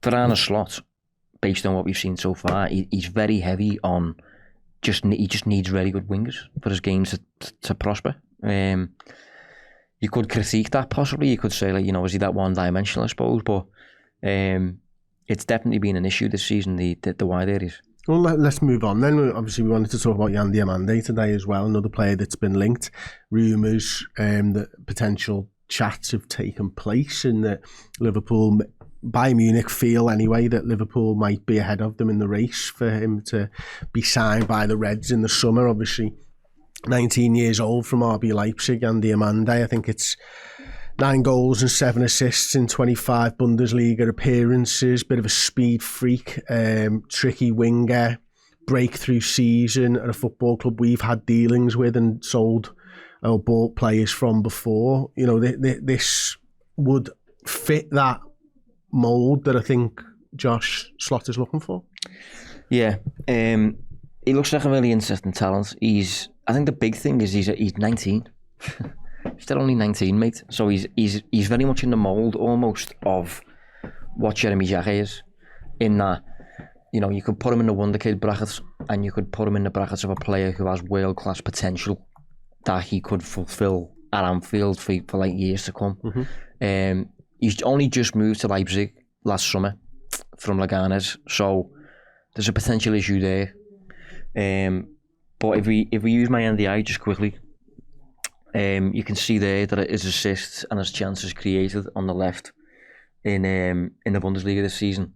Fana Slot, based on what we've seen so far, he's very heavy on he just needs really good wingers for his game to prosper. You could critique that possibly. You could say, like, you know, is he that one-dimensional, I suppose? But it's definitely been an issue this season, the wide areas. Well, let's move on then. Obviously, we wanted to talk about Yan Diomande today as well, another player that's been linked. Rumours that potential chats have taken place and that Liverpool, Bayern Munich feel anyway, that Liverpool might be ahead of them in the race for him to be signed by the Reds in the summer. Obviously, 19 years old from RB Leipzig, Yan Diomande. I think it's 9 goals and 7 assists in 25 Bundesliga appearances. Bit of a speed freak, tricky winger, breakthrough season at a football club we've had dealings with and sold or bought players from before. You know, this would fit that mould that I think Josh Slot is looking for. Yeah, he looks like a really interesting talent. I think the big thing is he's 19. He's still only 19, mate. So he's very much in the mould almost of what Jeremy Jacquet is. In that, you know, you could put him in the wonder kid brackets and you could put him in the brackets of a player who has world class potential that he could fulfil at Anfield for like years to come. Mm-hmm. He's only just moved to Leipzig last summer from Leganes, so there's a potential issue there. But if we use my NDI just quickly, you can see there that his assists and his chances created on the left in the Bundesliga this season.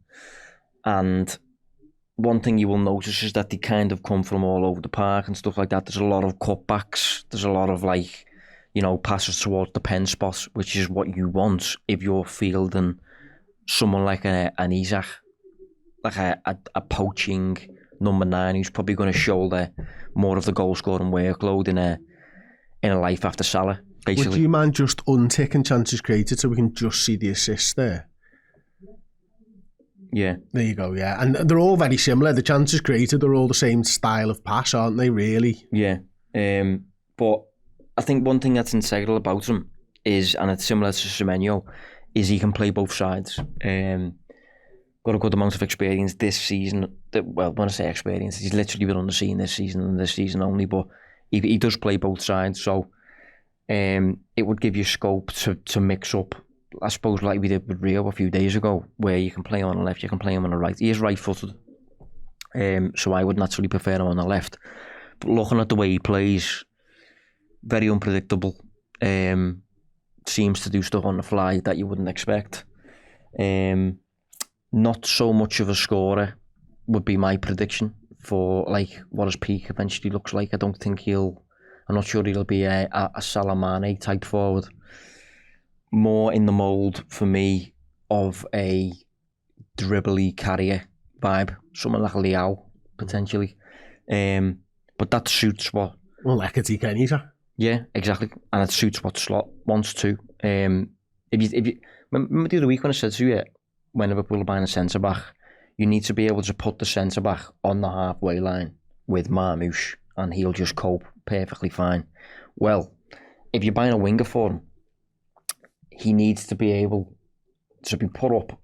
And one thing you will notice is that they kind of come from all over the park and stuff like that. There's a lot of cutbacks. There's a lot of, like, you know, passes towards the pen spot, which is what you want if you're fielding someone like an Isak, like a poaching number 9 who's probably going to shoulder more of the goal scoring workload in a life after Salah, basically. Would you mind just unticking chances created so we can just see the assists there? Yeah. There you go, yeah. And they're all very similar. The chances created are all the same style of pass, aren't they, really? Yeah. But I think one thing that's integral about him is, and it's similar to Semenyo, is he can play both sides. Got a good amount of experience this season. Well, when I say experience, he's literally been on the scene this season and this season only, but he does play both sides, so it would give you scope to mix up, I suppose, like we did with Rio a few days ago, where you can play him on the left, you can play him on the right. He is right-footed, so I would naturally prefer him on the left. But looking at the way he plays, very unpredictable, seems to do stuff on the fly that you wouldn't expect. Not so much of a scorer would be my prediction for, like, what his peak eventually looks like. I'm not sure he'll be a Salah Mane type forward. More in the mould for me of a dribbly carrier vibe, someone like a Liao potentially. But that suits what. Well, like a TK. Yeah, exactly, and it suits what Slot wants to. If you remember the other week when I said to you, when Liverpool are buying a centre back, you need to be able to put the centre back on the halfway line with Marmoush, and he'll just cope perfectly fine. Well, if you're buying a winger for him, he needs to be able to be put up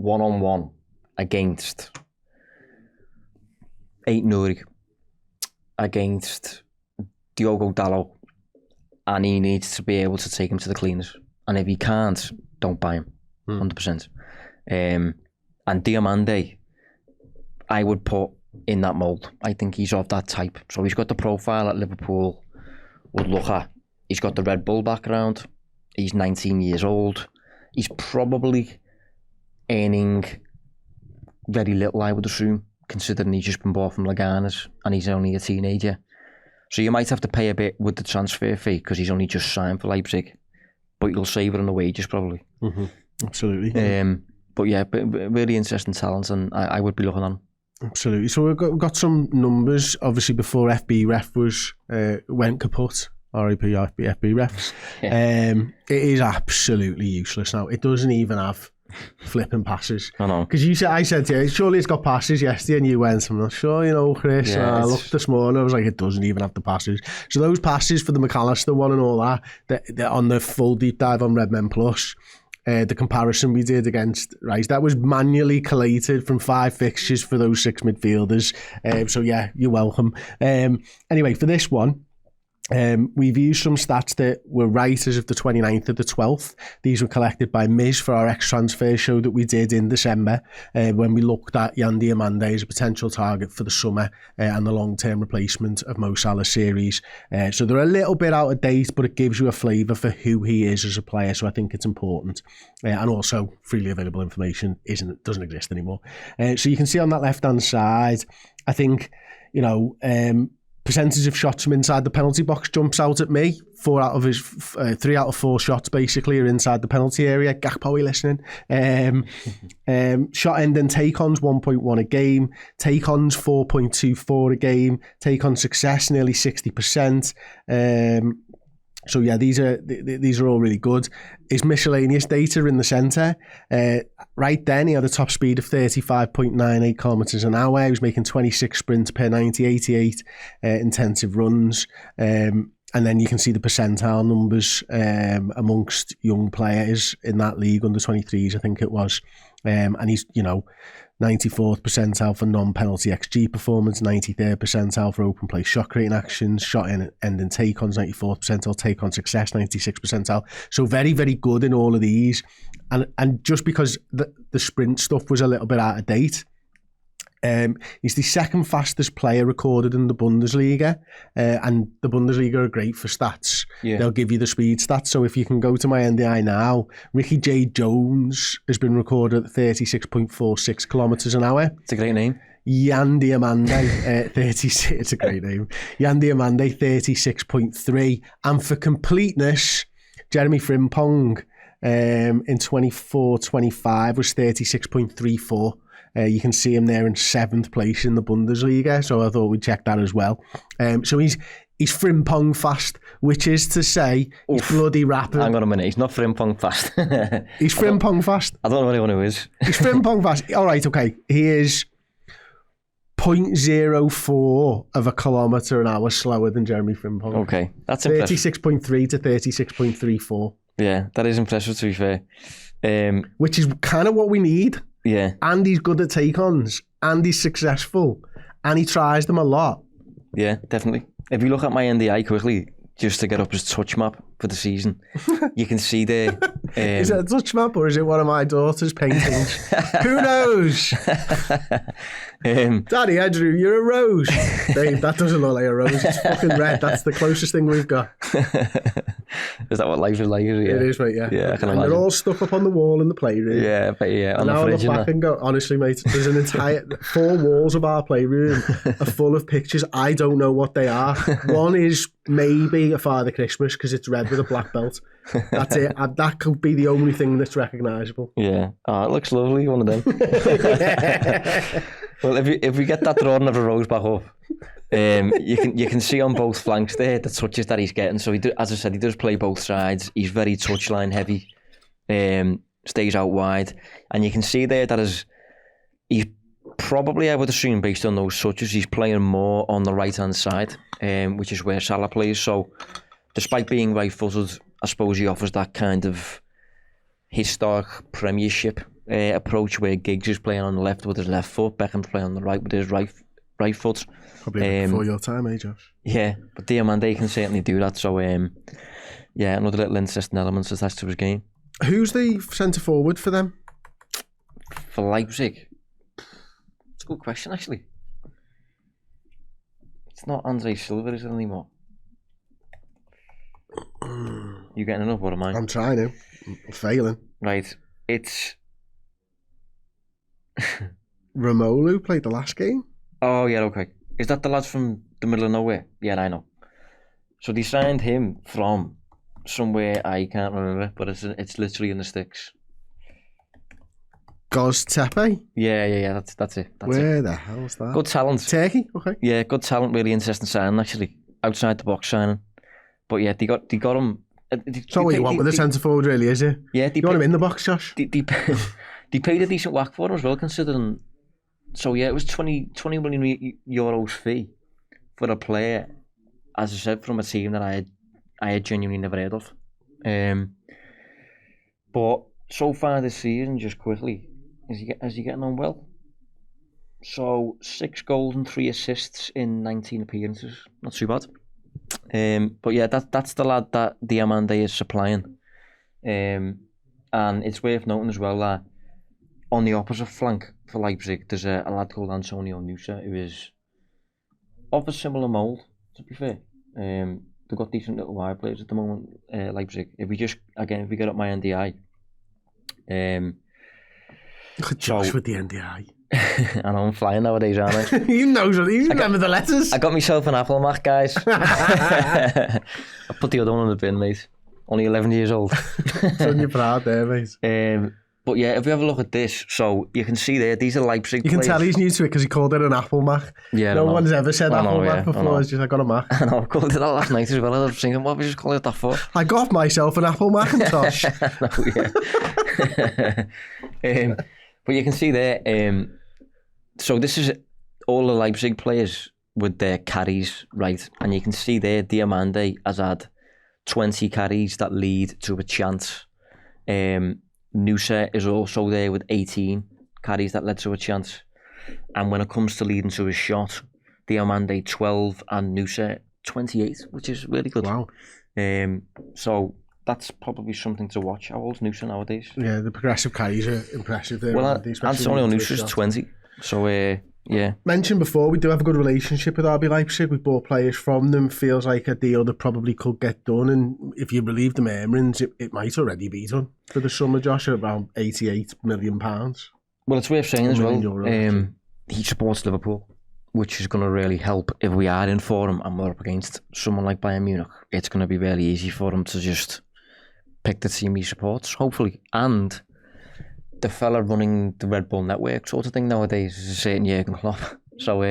1-on-1 against Nuri, against Diogo Dalot, and he needs to be able to take him to the cleaners. And if he can't, don't buy him, 100%. And Diomande, I would put in that mould. I think he's of that type. So he's got the profile that Liverpool would look at. He's got the Red Bull background. He's 19 years old. He's probably earning very little, I would assume, considering he's just been bought from Leganes and he's only a teenager. So you might have to pay a bit with the transfer fee because he's only just signed for Leipzig, but you'll save it on the wages probably. Mm-hmm. Absolutely. But yeah, really interesting talent, and I would be looking on. Absolutely. So we've got some numbers, obviously, before FB Ref went kaput. RIP FB Refs. Yeah. It is absolutely useless now. It doesn't even have flipping passes. I know. Because I said to you, surely it's got passes yesterday, and you went, I'm not sure, Chris. Yeah, and I looked this morning, I was like, it doesn't even have the passes. So those passes for the McAllister one and all that, they're on the full deep dive on Redmen Plus. the comparison we did against Rice. That was manually collated from 5 fixtures for those 6 midfielders. So yeah, you're welcome. Anyway, for this one, we've used some stats that were right as of the 29th of the 12th. These were collected by Miz for our ex-transfer show that we did in December when we looked at Yandia Mande as a potential target for the summer and the long-term replacement of Mo Salah's series. So they're a little bit out of date, but it gives you a flavour for who he is as a player, so I think it's important. And also, freely available information doesn't exist anymore. So you can see on that left-hand side, I think, percentage of shots from inside the penalty box jumps out at me. 3 out of 4 shots basically are inside the penalty area. Gakpo, are you listening? Shot end and take-ons 1.1 a game. Take-ons 4.24 a game. Take-on success nearly 60%. So yeah, these are all really good. His miscellaneous data in the centre. Right then, he had a top speed of 35.98 kilometres an hour. He was making 26 sprints per 90, 88 intensive runs. And then you can see the percentile numbers amongst young players in that league, under 23s, I think it was. And he's, 94th percentile for non-penalty XG performance, 93rd percentile for open play shot creating actions, shot end and take-ons, 94th percentile, take-on success, 96th percentile. So very, very good in all of these. And just because the sprint stuff was a little bit out of date, he's the second fastest player recorded in the Bundesliga, and the Bundesliga are great for stats. Yeah. They'll give you the speed stats. So if you can go to my NDI now, Ricky J. Jones has been recorded at 36.46 kilometres an hour. It's a great name. Yan Diomande, 36. It's a great name. Yan Diomande, 36.3. And for completeness, Jeremy Frimpong in 24-25 was 36.34. You can see him there in 7th place in the Bundesliga, so I thought we'd check that as well. So he's Frimpong fast, which is to say he's bloody rapid. Hang on a minute, he's not Frimpong fast. He's Frimpong fast. I don't know anyone who is. He's Frimpong fast. All right, okay. He is 0.04 of a kilometre an hour slower than Jeremy Frimpong. Okay, that's impressive. 36.3 to 36.34. Yeah, that is impressive, to be fair. Which is kind of what we need. Yeah. And he's good at take-ons, and he's successful, and he tries them a lot. Yeah, definitely. If you look at my NDI quickly, just to get up his touch map for the season, you can see there. Is it a touch map or is it one of my daughter's paintings? Who knows? Daddy, I drew you a rose. Dave, that doesn't look like a rose. It's fucking red. That's the closest thing we've got. Is that what life is like? Is it? Yeah. It is, mate, yeah. Yeah, I can and imagine. They're all stuck up on the wall in the playroom. Yeah, but yeah, on and the now fridge. I look back and go, honestly, mate, there's an entire 4 walls of our playroom are full of pictures. I don't know what they are. One is maybe a Father Christmas because it's red with a black belt. That's it. That could be the only thing that's recognisable. Yeah. Oh, it looks lovely, one of them. Well, if we get that drawing of a rose back up, you can see on both flanks there the touches that he's getting. So as I said, he does play both sides. He's very touchline heavy. Stays out wide, and you can see there that he's probably, I would assume, based on those touches, he's playing more on the right hand side, which is where Salah plays. So, despite being right-footed, I suppose he offers that kind of historic Premiership approach where Giggs is playing on the left with his left foot, Beckham's playing on the right with his right foot. Probably before your time, eh, Josh? Yeah, but Diomande can certainly do that. So, yeah, another little interesting element attached to his game. Who's the centre forward for them? For Leipzig? It's a good question, actually. It's not Andre Silva, is it anymore? You getting enough? What am I? I'm trying to. I'm failing. Right. It's Romelu played the last game. Oh yeah, okay. Is that the lad from the middle of nowhere? Yeah, I know. So they signed him from somewhere I can't remember, but it's literally in the sticks. Goztepe? Yeah. That's it. Where the hell's that? Good talent. Turkey? Okay. Yeah, good talent. Really interesting signing, actually. Outside the box signing. But yeah, they got him. It's not what you want with a centre forward, really, is it? Yeah, you want him in the box, Josh? They paid a decent whack for him as well, considering. So yeah, it was 20 million euros fee for a player, as I said, from a team that I had genuinely never heard of. But so far this season, just quickly, is he getting on well? So 6 goals and 3 assists in 19 appearances. Not too bad. But yeah, that's the lad that Diomande is supplying. And it's worth noting as well that on the opposite flank for Leipzig, there's a lad called Antonio Nusa who is of a similar mould, to be fair. They've got decent little wide players at the moment, Leipzig. If we get up my NDI. Look at Josh with the NDI. I know I'm flying nowadays, aren't I? You remember the letters. I got myself an Apple Mac, guys. I put the other one in the bin, mate. Only 11 years old. So you're proud there, mate. But yeah, if we have a look at this, so you can see there, these are Leipzig players. You can tell he's new to it because he called it an Apple Mac. Yeah, no one's ever said Apple Mac before. It's just, I got a Mac. I know, I called it that last night as well. I was thinking, what have we just called it that for? I got myself an Apple Macintosh. But you can see there, so this is all the Leipzig players with their carries, right? And you can see there, Diomande has had 20 carries that lead to a chance. Nusa is also there with 18 carries that led to a chance. And when it comes to leading to a shot, Diomande 12 and Nusa 28, which is really good. Wow. So that's probably something to watch. How old's Nusa nowadays? Yeah, the progressive carries are impressive there. Well, Antonio Nusa's 20. So, yeah. Mentioned before, we do have a good relationship with RB Leipzig. We've bought players from them. Feels like a deal that probably could get done. And if you relieve them earnings, it might already be done for the summer, Josh, at around £88 million. Well, it's worth saying as well, he supports Liverpool, which is going to really help if we are in for him and we're up against someone like Bayern Munich. It's going to be really easy for him to just pick the team he supports, hopefully. And the fella running the Red Bull network sort of thing nowadays is a certain Jurgen Klopp. So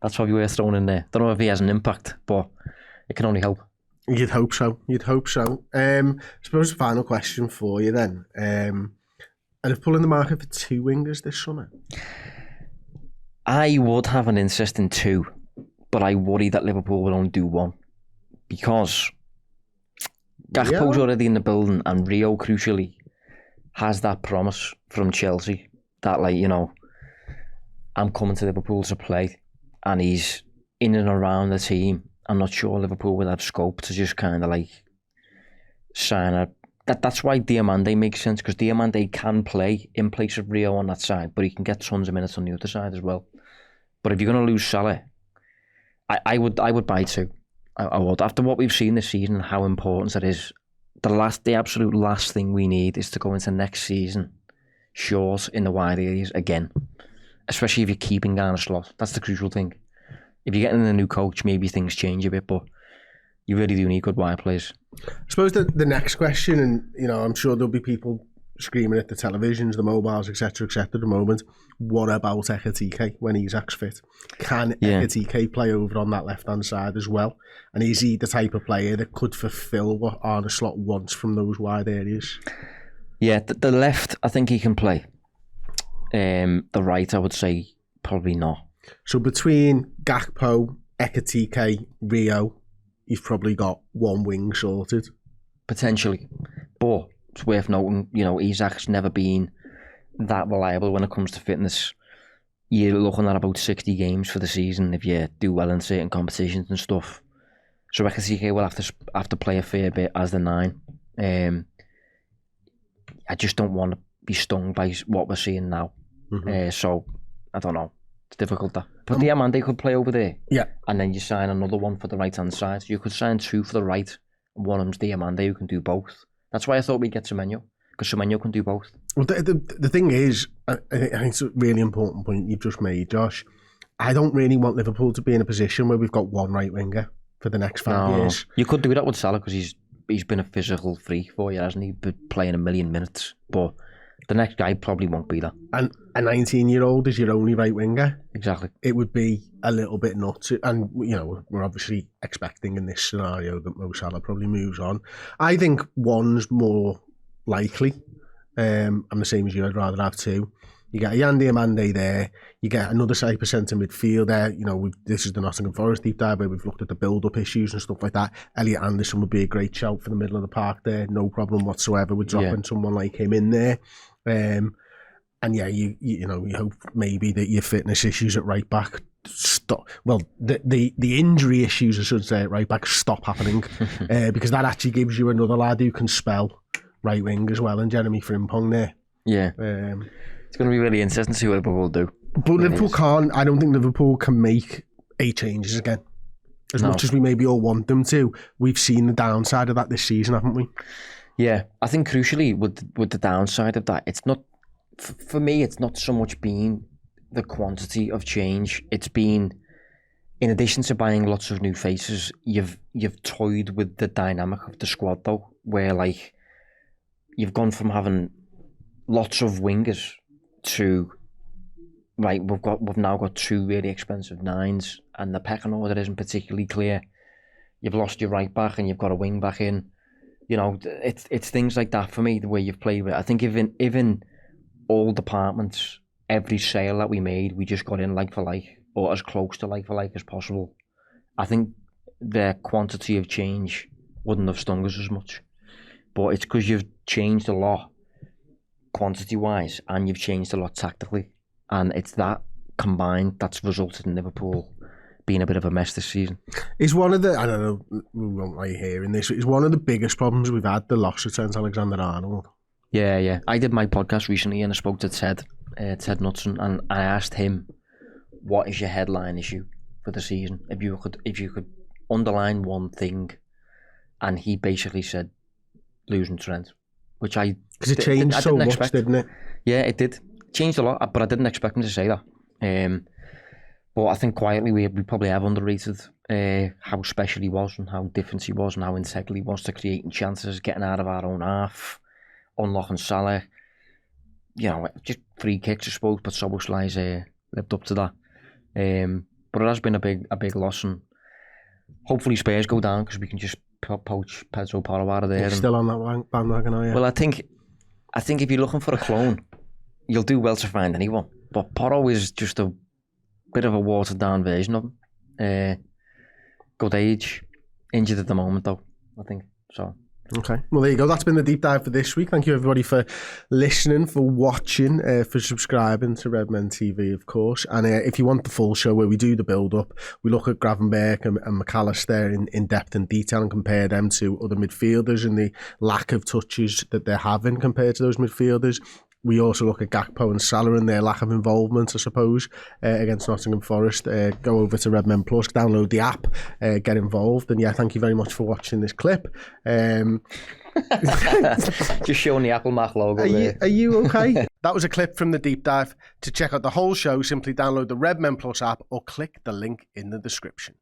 that's probably worth throwing in there. Don't know if he has an impact, but it can only help. You'd hope so. I suppose the final question for you then. Are Liverpool in the market for 2 wingers this summer? I would have an interest in 2, but I worry that Liverpool will only do 1. Because Gakpo's already in the building and Rio, crucially, has that promise from Chelsea that, like, you know, I'm coming to Liverpool to play, and he's in and around the team. I'm not sure Liverpool will have scope to just kind of like sign a... That's why Diomande makes sense, because Diomande can play in place of Rio on that side, but he can get tons of minutes on the other side as well. But if you're going to lose Salah, I would buy 2. I would. After what we've seen this season and how important it is, the absolute last thing we need is to go into next season short in the wide areas again. Especially if you're keeping Fana Slot. That's the crucial thing. If you're getting a new coach, maybe things change a bit, but you really do need good wide players. I suppose the next question, and you know, I'm sure there'll be people screaming at the televisions, the mobiles, etc., at the moment. What about Ekitike when he's fit? Can Ekitike play over on that left-hand side as well? And is he the type of player that could fulfil what Fana Slot wants from those wide areas? Yeah, the left, I think he can play. The right, I would say, probably not. So between Gakpo, Ekitike, Rio, he's probably got 1 wing sorted. Potentially. But it's worth noting, you know, Isak's never been that reliable when it comes to fitness. You're looking at about 60 games for the season if you do well in certain competitions and stuff. So Ekitike will have to play a fair bit as the 9. I just don't want to be stung by what we're seeing now. Mm-hmm. So, I don't know. It's difficult that. But Diomande could play over there. Yeah. And then you sign another one for the right-hand side. So you could sign 2 for the right, and one of them's Diomande who can do both. That's why I thought we'd get Semenyo, because Semenyo can do both. Well, the thing is, I think it's a really important point you've just made, Josh. I don't really want Liverpool to be in a position where we've got 1 right winger for the next 5 years. You could do that with Salah, because he's been a physical freak for you, hasn't he? Been playing 1 million minutes. But the next guy probably won't be that. And a 19-year-old is your only right winger. Exactly. It would be a little bit nuts. And, you know, we're obviously expecting in this scenario that Mo Salah probably moves on. I think 1's more likely. I'm the same as you. I'd rather have 2. You get a Yan Diomande there. You get another centre midfield there. You know, this is the Nottingham Forest deep dive where we've looked at the build-up issues and stuff like that. Elliot Anderson would be a great shout for the middle of the park there. No problem whatsoever with dropping someone like him in there. And yeah, you know, we hope maybe that your fitness issues at right back stop. Well, the injury issues, I should say, at right back stop happening, because that actually gives you another lad who can spell right wing as well, and Jeremy Frimpong there. Yeah, it's going to be really interesting to see what Liverpool will do. But Liverpool can't. I don't think Liverpool can make 8 changes again. As much as we maybe all want them to, we've seen the downside of that this season, haven't we? Yeah, I think crucially with the downside of that, it's not. For me, it's not so much been the quantity of change. It's been, in addition to buying lots of new faces, you've toyed with the dynamic of the squad though, where like you've gone from having lots of wingers to right, we've now got 2 really expensive 9s, and the pecking order isn't particularly clear. You've lost your right back and you've got a wing back in. You know, it's things like that for me, the way you've played with it. I think even all departments, every sale that we made, we just got in like for like, or as close to like for like as possible. I think the quantity of change wouldn't have stung us as much, but it's because you've changed a lot quantity wise and you've changed a lot tactically, and it's that combined that's resulted in Liverpool being a bit of a mess this season. It's one of the, I don't know, we won't like hearing this, it's one of the biggest problems we've had, the loss of Trent Alexander-Arnold. Yeah. I did my podcast recently and I spoke to Ted Knutson, and I asked him, what is your headline issue for the season? If you could underline one thing, and he basically said losing Trent, which because it changed so much, didn't it? Yeah, it did. Changed a lot, but I didn't expect him to say that. But I think quietly we probably have underrated how special he was and how different he was and how integral he was to creating chances, getting out of our own half, unlocking Salah. You know, just free kicks, I suppose, but Szoboszlai's lived up to that. But it has been a big loss, and hopefully Spurs go down because we can just poach Pedro Porro out of there. You're still on that bandwagon, are you? Well, I think if you're looking for a clone, you'll do well to find anyone. But Porro is just a bit of a watered down version of him. Good age, injured at the moment though, I think. So. Okay, well there you go. That's been the deep dive for this week. Thank you everybody for listening, for watching, for subscribing to Redmen TV, of course. And if you want the full show where we do the build up, we look at Gravenberch and McAllister in depth and detail and compare them to other midfielders and the lack of touches that they're having compared to those midfielders. We also look at Gakpo and Salah and their lack of involvement, I suppose, against Nottingham Forest. Go over to Redmen Plus, download the app, get involved. And yeah, thank you very much for watching this clip. Just showing the Apple Mac logo there. Are you okay? That was a clip from the deep dive. To check out the whole show, simply download the Redmen Plus app or click the link in the description.